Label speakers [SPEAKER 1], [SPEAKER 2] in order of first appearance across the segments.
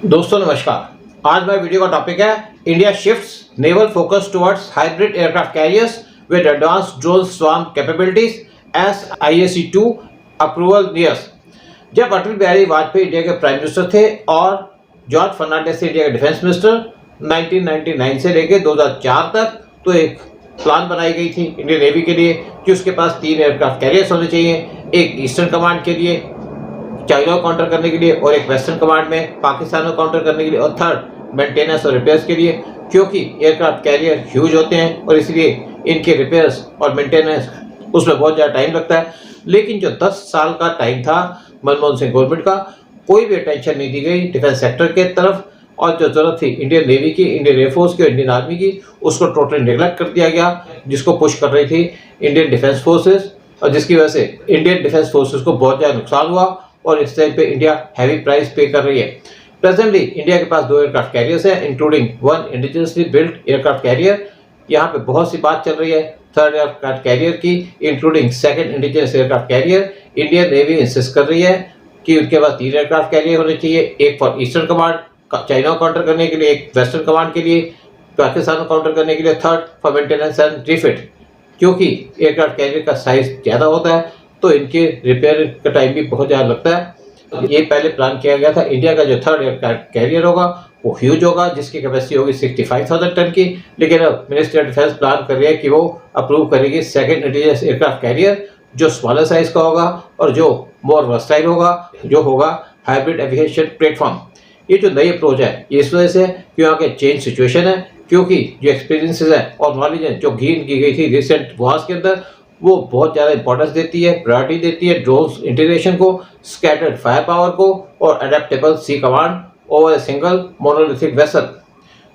[SPEAKER 1] दोस्तों नमस्कार। आज मेरे वीडियो का टॉपिक है India shifts naval focus towards hybrid aircraft carriers with advanced drone swarm capabilities S IAC-2 approval nears. जब अटल बिहारी वाजपेयी इंडिया के प्राइम मिनिस्टर थे और जॉर्ज फर्नांडिस थे इंडिया के डिफेंस मिनिस्टर 1999 से लेकर 2004 तक, तो एक प्लान बनाई गई थी इंडियन नेवी के लिए कि उसके पास 3 एयरक्राफ्ट कैरियर्स होने चाहिए, एक ईस्टर्न कमांड के लिए चाइना को काउंटर करने के लिए और एक वेस्टर्न कमांड में पाकिस्तान को काउंटर करने के लिए, और थर्ड मेंटेनेंस और रिपेयर्स के लिए, क्योंकि एयरक्राफ्ट कैरियर ह्यूज होते हैं और इसलिए इनके रिपेयर्स और मेंटेनेंस उसमें बहुत ज़्यादा टाइम लगता है। लेकिन जो 10 साल का टाइम था मनमोहन सिंह गवर्नमेंट का, कोई भी अटेंशन नहीं दी गई डिफेंस सेक्टर के तरफ, और जो जरूरत थी इंडियन नेवी की, इंडियन एयरफोर्स की और इंडियन आर्मी की, उसको टोटली नेग्लेक्ट कर दिया गया, जिसको पुश कर रही थी इंडियन डिफेंस फोर्सेस, और जिसकी वजह से इंडियन डिफेंस फोर्सेस को बहुत ज़्यादा नुकसान हुआ और इस टाइम पे इंडिया हैवी प्राइस पे कर रही है। प्रेजेंटली इंडिया के पास 2 एयरक्राफ्ट कैरियर्स हैं, including 1 indigenously built aircraft carrier. यहाँ पे बहुत सी बात चल रही है थर्ड एयरक्राफ्ट कैरियर की, including 2nd indigenous aircraft carrier. Indian navy insist कर रही है कि उनके पास 3 एयरक्राफ्ट कैरियर होने चाहिए, एक फॉर ईस्टर्न कमांड चाइना को काउंटर करने के लिए, एक वेस्टर्न कमांड के लिए पाकिस्तान को काउंटर करने के लिए, third for maintenance and refit. क्योंकि एयरक्राफ्ट कैरियर का साइज ज़्यादा होता है तो इनके रिपेयर का टाइम भी बहुत ज़्यादा लगता है। ये पहले प्लान किया गया था इंडिया का जो थर्ड एयरक्राफ्ट कैरियर होगा वो ह्यूज होगा, जिसकी कैपेसिटी होगी 65,000 टन की। लेकिन अब मिनिस्ट्री ऑफ डिफेंस प्लान कर रही है कि वो अप्रूव करेगी 2nd इंडिजिनस एयरक्राफ्ट कैरियर, जो स्मॉलर साइज का होगा और जो मोर वर्सटाइल होगा, जो होगा हाइब्रिड एविएशन प्लेटफॉर्म। ये जो नई अप्रोच है ये इस वजह से कि यहाँ के चेंज सिचुएशन है, क्योंकि जो एक्सपीरियंसेस है और नॉलेज है जो गेन की गई थी रिसेंट वॉर्स के अंदर, वो बहुत ज़्यादा इंपॉर्टेंस देती है, प्रायोरिटी देती है ड्रोन इंटीग्रेशन को, स्कैटर्ड फायर पावर को और अडेप्टेबल सी command over a single monolithic vessel.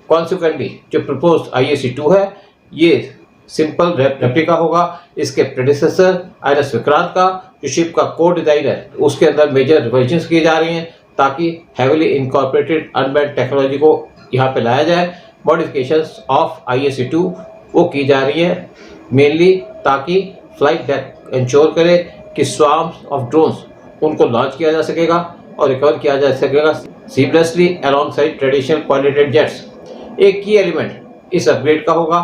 [SPEAKER 1] Consequently जो प्रपोज्ड IAC-2 है ये सिंपल रेप्लिका होगा इसके प्रेडिसेसर INS विक्रांत का। जो शिप का कोर डिजाइन है उसके अंदर मेजर रिवाइजन की जा रही हैं ताकि हैवीली इनकॉर्पोरेटेड अनमैन्ड टेक्नोलॉजी को यहाँ पे लाया जाए। मॉडिफिकेशंस ऑफ IAC-2 वो की जा रही है मेनली ताकि फ्लाइट डेक इंश्योर करे कि स्वार्म्स ऑफ ड्रोन्स उनको लॉन्च किया जा सकेगा और रिकवर किया जा सकेगा seamlessly alongside traditional piloted jets. एक की एलिमेंट इस अपग्रेड का होगा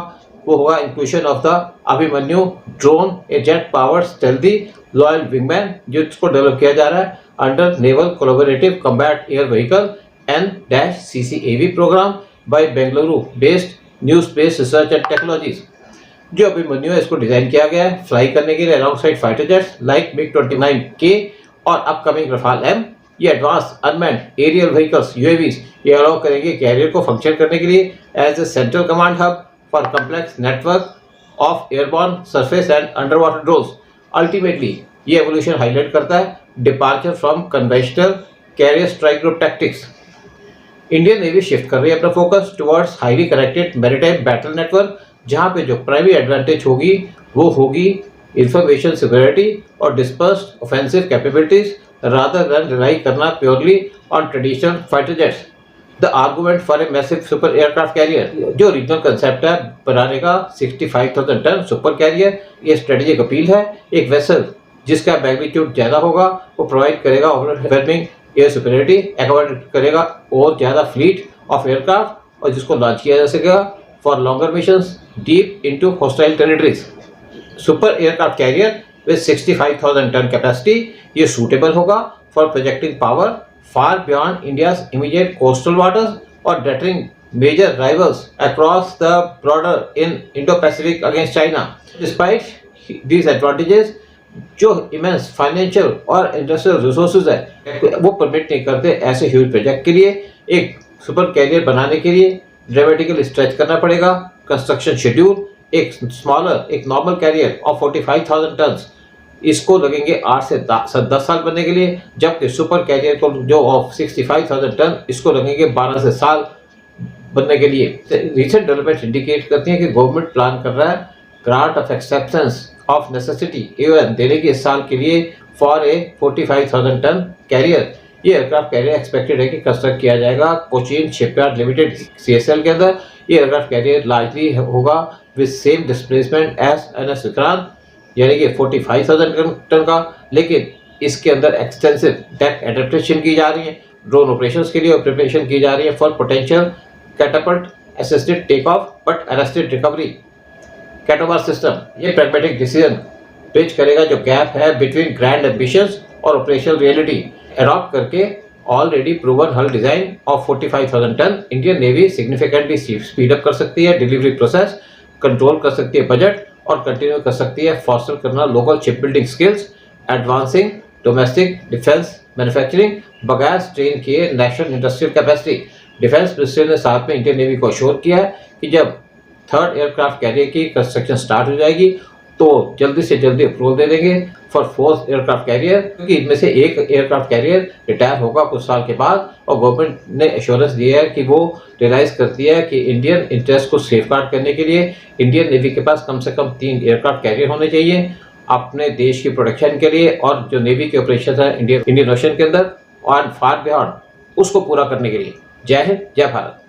[SPEAKER 1] वो होगा inclusion of the Abhimanyu drone, a jet powered stealthy loyal wingman, जिसको डेवलप किया जा रहा है under naval collaborative combat air vehicle N-CCAV program by Bengaluru based new space research and technologies. जो अभिमन्यु है इसको डिजाइन किया गया है फ्लाई करने के लिए alongside fighter jets like MiG-29K और अपकमिंग रफाल M। ये advance unmanned aerial vehicles UAVs ये अलाउ करेंगे कैरियर को फंक्शन करने के लिए as a central command hub for complex network of airborne surface and under water drones. Ultimately ये evolution highlight करता है departure from conventional carrier strike group tactics. Indian navy shift कर रही है अपना focus towards highly connected maritime battle network, जहां पे जो प्राइमरी एडवांटेज होगी वो होगी इंफॉर्मेशन सिक्योरिटी और dispersed offensive capabilities rather than rely करना purely on traditional fighter jets. The argument for a massive super aircraft carrier, जो रीजनल कंसेप्ट है बनाने का 65,000 टन सुपर कैरियर, ये स्ट्रेटेजिक अपील है। एक वेसल जिसका मैग्नीट्यूड ज़्यादा होगा वो प्रोवाइड करेगा ओवरवेलमिंग एयर सुपीरियरिटी, एक्वाइड करेगा और ज़्यादा फ्लीट ऑफ एयरक्राफ्ट और जिसको लॉन्च किया जा सकेगा for longer missions deep into hostile territories. Super aircraft carrier with 65,000 ton capacity ये सूटेबल होगा for projecting power far beyond India's immediate coastal waters और deterring major rivals across the border in Indo Pacific against China. Despite these advantages जो immense financial और industrial resources है वो permit नहीं करते ऐसे ह्यूज प्रोजेक्ट के लिए। एक सुपर कैरियर बनाने के लिए ड्रामेटिकली स्ट्रेच करना पड़ेगा कंस्ट्रक्शन शेड्यूल। एक स्मॉलर एक नॉर्मल कैरियर ऑफ 45,000 टन इसको लगेंगे 8 से 10 साल बनने के लिए, जबकि सुपर कैरियर को जो ऑफ 65,000 टन इसको लगेंगे 12 से साल बनने के लिए। रिसेंट डेवलपमेंट इंडिकेट करती हैं कि गवर्नमेंट प्लान कर रहा है grant of acceptance of necessity AON देने के इस साल के लिए फॉर ए 45,000 टन कैरियर। ये एयरक्राफ्ट कैरियर एक्सपेक्टेड है कि कंस्ट्रक्ट किया जाएगा कोचीन शिपयार्ड लिमिटेड CSL के अंदर। ये एयरक्राफ्ट कैरियर लार्जली होगा with same displacement as NS Vikrant, यानी कि 45,000 टन का, लेकिन इसके अंदर एक्सटेंसिव डेक एडेप्टेशन की जा रही है ड्रोन ऑपरेशंस के लिए प्रिपरेशन की जा रही है for potential catapult assisted take off but arrested recovery. CATOBAR system ये प्रैग्मेटिक डिसीजन ब्रिज करेगा जो गैप है बिटवीन ग्रैंड एम्बिशंस और ऑपरेशनल रियलिटी। एडॉप्ट करके already proven hull design of 45,000 ton Indian navy significantly speed up कर सकती है delivery process, control कर सकती है बजट और कंटिन्यू कर सकती है फॉस्टर करना local ship building skills, advancing domestic defence manufacturing बगैर स्ट्रेन किए national industrial capacity. Defence ministry ने साथ में इंडियन नेवी को अश्योर किया है कि जब थर्ड एयरक्राफ्ट कैरियर की कंस्ट्रक्शन स्टार्ट हो जाएगी तो जल्दी से जल्दी अप्रूवल दे देंगे फॉर फोर्थ एयरक्राफ्ट कैरियर, क्योंकि इनमें से एक एयरक्राफ्ट कैरियर रिटायर होगा कुछ साल के बाद और गवर्नमेंट ने एश्योरेंस दिया है कि वो रियलाइज करती है कि इंडियन इंटरेस्ट को सेफगार्ड करने के लिए इंडियन नेवी के पास कम से कम 3 एयरक्राफ्ट कैरियर होने चाहिए अपने देश की प्रोटेक्शन के लिए और जो नेवी के ऑपरेशन है इंडियन ओशन के अंदर और फार बियॉन्ड उसको पूरा करने के लिए। जय हिंद, जय भारत।